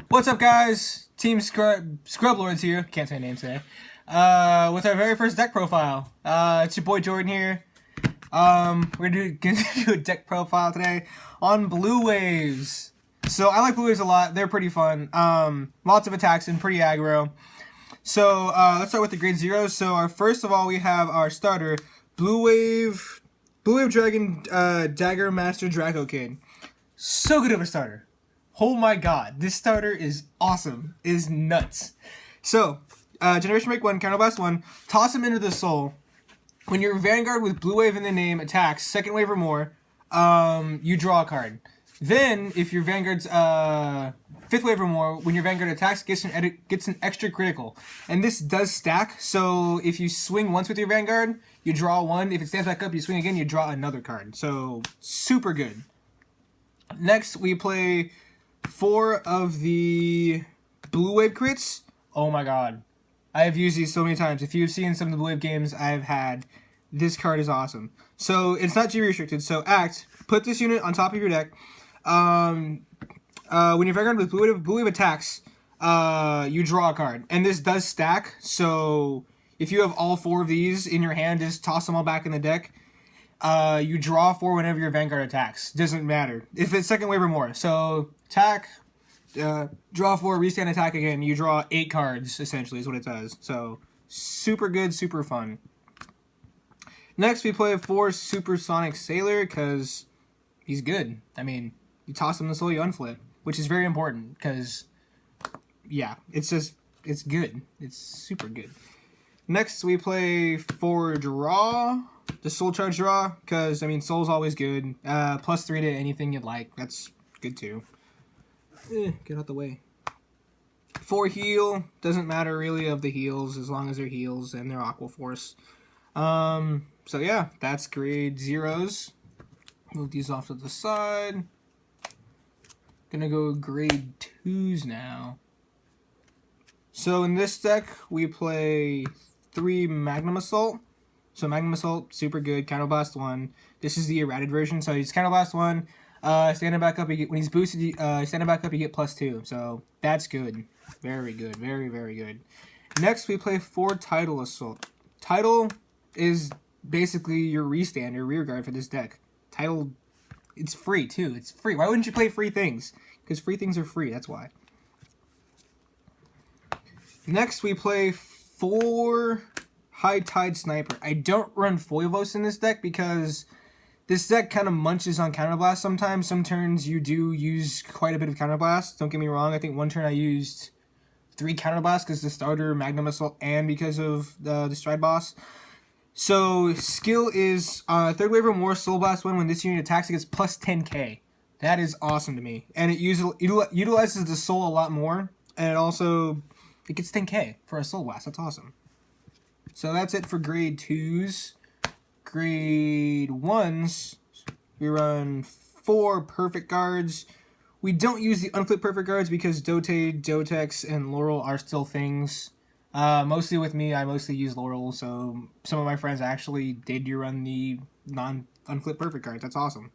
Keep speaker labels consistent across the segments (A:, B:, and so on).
A: What's up, guys? Team Scrublords here. Can't say names today. With our very first deck profile. It's your boy Jordan here. We're gonna do a deck profile today on Blue Waves. So I like Blue Waves a lot. They're pretty fun. Lots of attacks and pretty aggro. So let's start with the grade zeros. So first of all, we have our starter, Blue Wave Dragon Dagger Master Draco Kid. So good of a starter. Oh my god, this starter is awesome. It is nuts. So, Generation Break 1, Counterblast 1, toss him into the soul. When your Vanguard with Blue Wave in the name attacks, second wave or more, you draw a card. Then, if your Vanguard's fifth wave or more, when your Vanguard attacks, gets an extra critical. And this does stack, so if you swing once with your Vanguard, you draw one. If it stands back up, you swing again, you draw another card. So, super good. Next, we play 4 of the Blue Wave crits. Oh my god. I have used these so many times. If you've seen some of the Blue Wave games I've had, this card is awesome. So, it's not GB restricted. So, act. Put this unit on top of your deck. When your Vanguard with Blue Wave attacks, you draw a card. And this does stack. So, if you have all 4 of these in your hand, just toss them all back in the deck. You draw 4 whenever your Vanguard attacks. Doesn't matter. If it's second wave or more. So, attack, draw 4, restand attack again. You draw 8 cards, essentially, is what it does. So, super good, super fun. Next, we play 4 Supersonic Sailor, because he's good. I mean, you toss him in the soul, you unflip, which is very important, because, yeah, it's good. It's super good. Next, we play 4 Draw. The Soul Charge Draw, because, I mean, Soul's always good. +3 to anything you'd like. That's good, too. Get out the way. 4 Heal. Doesn't matter, really, of the heals, as long as they're heals and they're Aqua Force. So, yeah, that's grade zeros. Move these off to the side. Gonna go grade 2s now. So, in this deck, we play 3 Magnum Assault. So Magnum Assault, super good. Counterblast 1. This is the errated version. So he's Counterblast 1. Standing back up, when he's boosted, standing back up, you get +2. So that's good. Very good. Very, very good. Next, we play 4 Tidal Assault. Tidal is basically your restand, your rear guard for this deck. Tidal, it's free too. It's free. Why wouldn't you play free things? Because free things are free. That's why. Next, we play 4 High Tide Sniper. I don't run Foivos in this deck because this deck kind of munches on Counterblast sometimes. Some turns you do use quite a bit of Counterblast. Don't get me wrong. I think one turn I used 3 Counterblast because the starter, Magnum Assault, and because of the Stride Boss. So, skill is third wave or more, Soul Blast 1. When this unit attacks, it gets +10k. That is awesome to me. And it utilizes the Soul a lot more. And it gets 10k for a Soul Blast. That's awesome. So that's it for grade 2s. Grade 1s, we run 4 perfect guards. We don't use the unflip perfect guards because Dote, Dotex, and Laurel are still things. Mostly with me, I mostly use Laurel, so some of my friends actually did run the non-unflip perfect guards. That's awesome.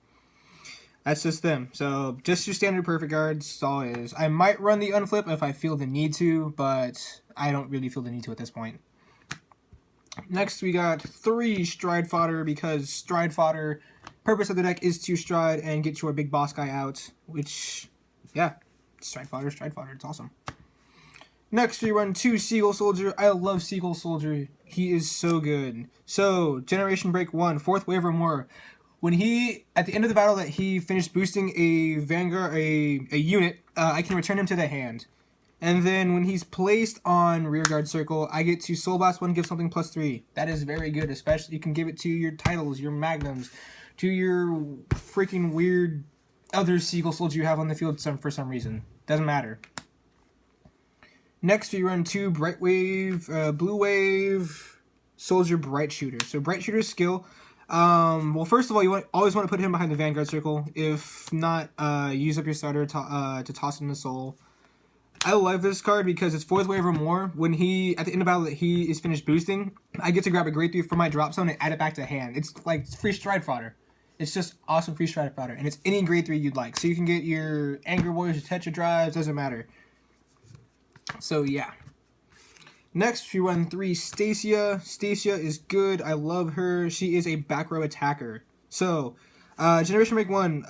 A: That's just them. So just your standard perfect guards, that's all it is. I might run the unflip if I feel the need to, but I don't really feel the need to at this point. Next, we got 3 Stride Fodder, because Stride Fodder, purpose of the deck is to stride and get your big boss guy out, which, yeah, Stride Fodder, it's awesome. Next, we run 2 Seagull Soldier. I love Seagull Soldier. He is so good. So, Generation Break 1, 4th wave or more. When at the end of the battle that he finished boosting a Vanguard, a unit, I can return him to the hand. And then when he's placed on Rearguard Circle, I get to Soul Blast 1, give something +3. That is very good, especially you can give it to your Titles, your Magnums, to your freaking weird other Seagull Soldier you have on the field for some reason. Doesn't matter. Next, we run 2 Bright Wave, Blue Wave, Soldier Bright Shooter. So Bright Shooter's skill. Well, first of all, you always want to put him behind the Vanguard Circle. If not, use up your starter to toss him the Soul. I love this card because it's 4th wave or more. When at the end of battle that he is finished boosting, I get to grab a grade 3 from my drop zone and add it back to hand. It's like free Stride Fodder. It's just awesome free Stride Fodder. And it's any grade 3 you'd like. So you can get your Anger Warriors, your Tetra Drives, doesn't matter. So yeah. Next, we run 3 Stacia. Stacia is good. I love her. She is a back row attacker. So, Generation Break 1.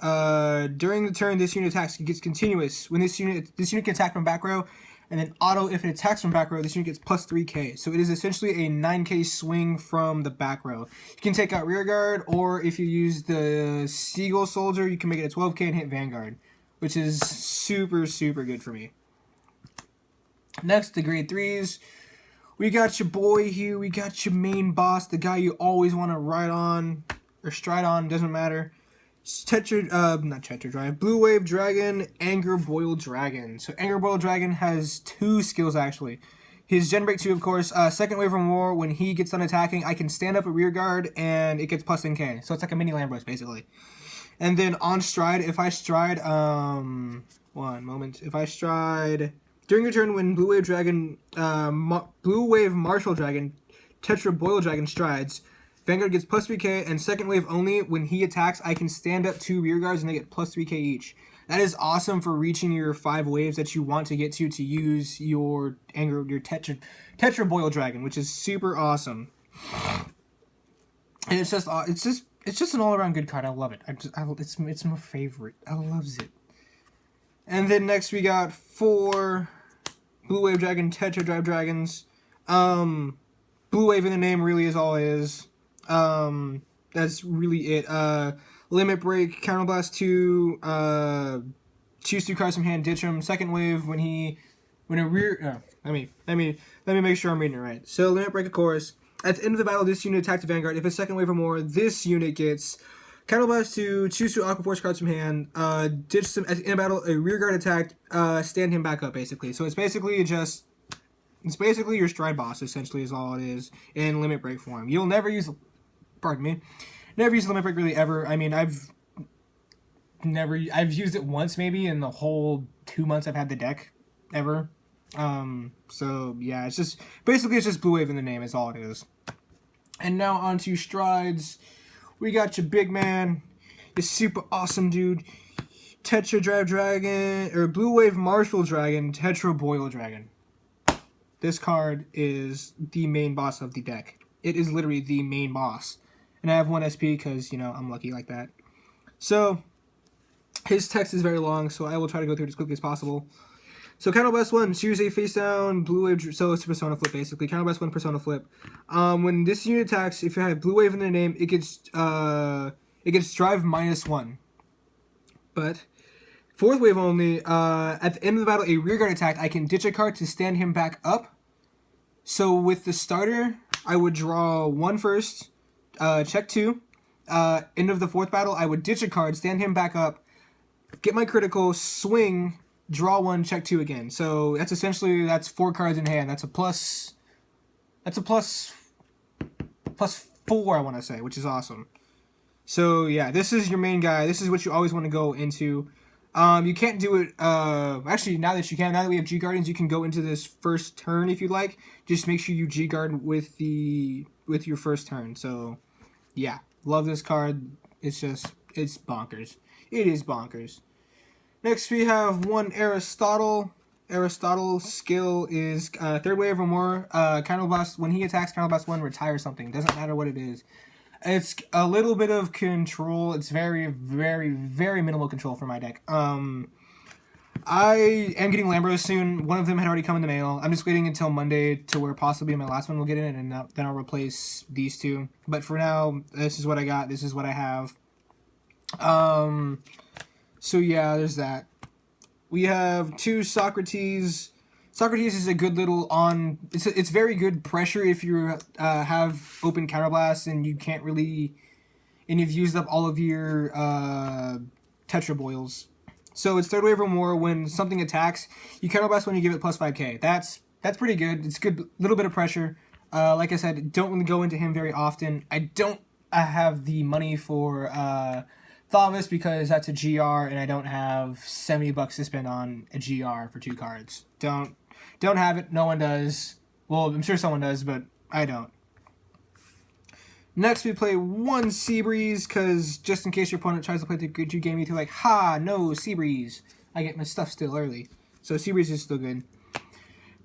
A: During the turn, this unit attacks gets continuous. When this unit can attack from back row, and then auto if it attacks from back row, this unit gets plus 3k. So it is essentially a 9k swing from the back row. You can take out rear guard, or if you use the Seagull Soldier, you can make it a 12k and hit Vanguard, which is super, super good for me. Next, the grade 3s. We got your boy here. We got your main boss, the guy you always want to ride on or stride on, doesn't matter. Not Tetra Drive. Blue Wave Dragon, Anger Boil Dragon. So Anger Boil Dragon has 2 skills actually. His Gen Break 2, of course. Second Wave or more, when he gets done attacking, I can stand up a rear guard and it gets plus 10k. So it's like a mini Lambros basically. And then on stride, if I stride, one moment. If I stride during your turn, when Blue Wave Dragon, Blue Wave Martial Dragon, Tetra Boil Dragon strides, Vanguard gets plus 3k, and second wave only, when he attacks, I can stand up 2 rear guards and they get plus 3k each. That is awesome for reaching your 5 waves that you want to get to use your Tetra Boil Dragon, which is super awesome. And it's just an all around good card. I love it. It's my favorite. I loves it. And then next we got 4 Blue Wave Dragon Tetra Drive Dragons. Blue Wave in the name really is all it is. That's really it. Limit Break, Counterblast 2, choose 2 cards from hand, ditch them. Second wave let me make sure I'm reading it right. So Limit Break, of course. At the end of the battle, this unit attacks the Vanguard. If it's second wave or more, this unit gets Counterblast 2, choose 2 Aqua Force cards from hand, ditch some at the end of battle, a rear guard attack, stand him back up basically. So it's basically your stride boss essentially is all it is in Limit Break form. You'll never use never used Limit Break really ever. I mean, I've used it once maybe in the whole 2 months I've had the deck ever. So yeah, it's just Blue Wave in the name is all it is. And now onto strides. We got your big man, your super awesome dude, Tetra Drive Dragon, or Blue Wave Martial Dragon, Tetra Boil Dragon. This card is the main boss of the deck. It is literally the main boss. And I have 1 SP because, I'm lucky like that. So, his text is very long, so I will try to go through it as quickly as possible. So, Counterblast 1, choose a face down, Blue Wave, so it's a Persona Flip basically. Counterblast 1, Persona Flip. When this unit attacks, if you have Blue Wave in their name, it gets Drive -1. But, 4th wave only, at the end of the battle, a rearguard attack, I can ditch a card to stand him back up. So with the starter, I would draw 1 first, check 2. End of the 4th battle, I would ditch a card, stand him back up, get my critical, swing, draw 1, check 2 again. So that's 4 cards in hand. That's a plus 4, I want to say, which is awesome. So yeah, this is your main guy. This is what you always want to go into. You can't do it, actually, now that we have G-Guardians, you can go into this first turn if you like. Just make sure you G-Guard with your first turn. So, yeah, love this card. It's bonkers. It is bonkers. Next, we have 1 Aristotle. Aristotle's skill is, 3rd wave or more, Counterblast, when he attacks, Counterblast 1, retire something. Doesn't matter what it is. It's a little bit of control. It's very, very, very minimal control for my deck. I am getting Lambros soon. One of them had already come in the mail. I'm just waiting until Monday to where possibly my last one will get in, and then I'll replace these 2. But for now, this is what I got. This is what I have. So yeah, there's that. We have 2 Socrates. Socrates is a good little it's very good pressure if you have open counterblast and you can't really, and you've used up all of your Tetra Boils. So it's 3rd wave or more. When something attacks, you counterblast when you give it plus 5k. That's pretty good. It's good, little bit of pressure. Like I said, don't really go into him very often. I don't have the money for Thaumas because that's a GR, and I don't have $70 to spend on a GR for 2 cards. Don't have it. No one does. Well, I'm sure someone does, but I don't. Next, we play 1 Seabreeze, because just in case your opponent tries to play the good you game, you feel like, ha, no, Seabreeze. I get my stuff still early. So Seabreeze is still good.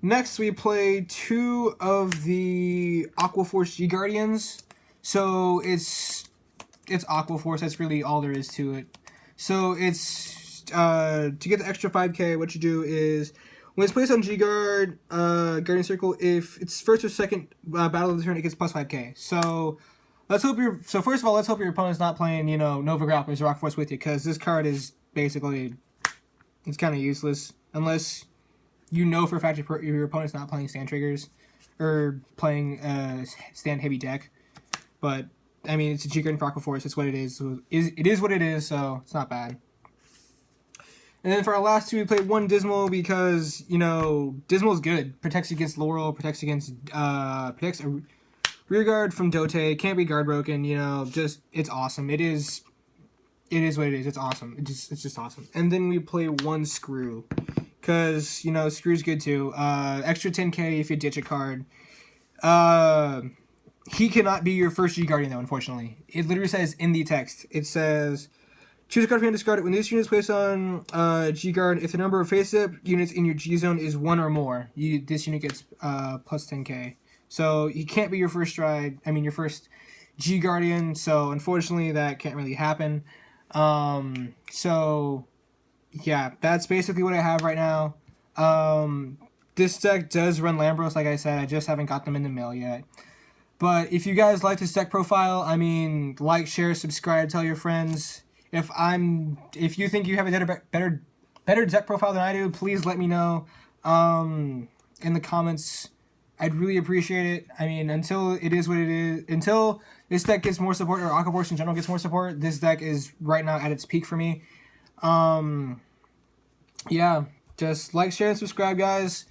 A: Next, we play 2 of the Aqua Force G Guardians. So it's Aqua Force. That's really all there is to it. So it's to get the extra 5k. What you do is when it's placed on G Guard Guardian Circle, if it's first or second battle of the turn, it gets plus 5k. So let's hope first of all, let's hope your opponent's not playing Nova Grapplers or Rock Force with you, because this card is basically it's kind of useless unless you know for a fact your opponent's not playing stand triggers or playing stand heavy deck. But I mean, it's a G Guardian for Aqua Force. It's what it is. So it is what it is. So it's not bad. And then for our last 2, we played 1 Dismal because, Dismal's good. Protects against Laurel, protects against, protects a rear guard from Dote, can't be guard broken, just, it's awesome. It is what it is. It's awesome. It's just awesome. And then we play 1 Screw because, Screw's good too. Extra 10k if you ditch a card. He cannot be your first G Guardian though, unfortunately. It literally says in the text, it says, choose a card from your discard. When this unit is placed on G Guard, if the number of face-up units in your G zone is 1 or more, this unit gets plus 10k. So he can't be your first your first G Guardian. So unfortunately, that can't really happen. So yeah, that's basically what I have right now. This deck does run Lambros, like I said. I just haven't got them in the mail yet. But if you guys like this deck profile, like, share, subscribe, tell your friends. If you think you have a better deck profile than I do, please let me know in the comments. I'd really appreciate it. Until it is what it is, until this deck gets more support, or Aqua Force in general gets more support, this deck is right now at its peak for me. Yeah, just like, share, and subscribe, guys.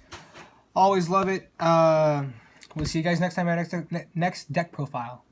A: Always love it. We'll see you guys next time at next deck profile.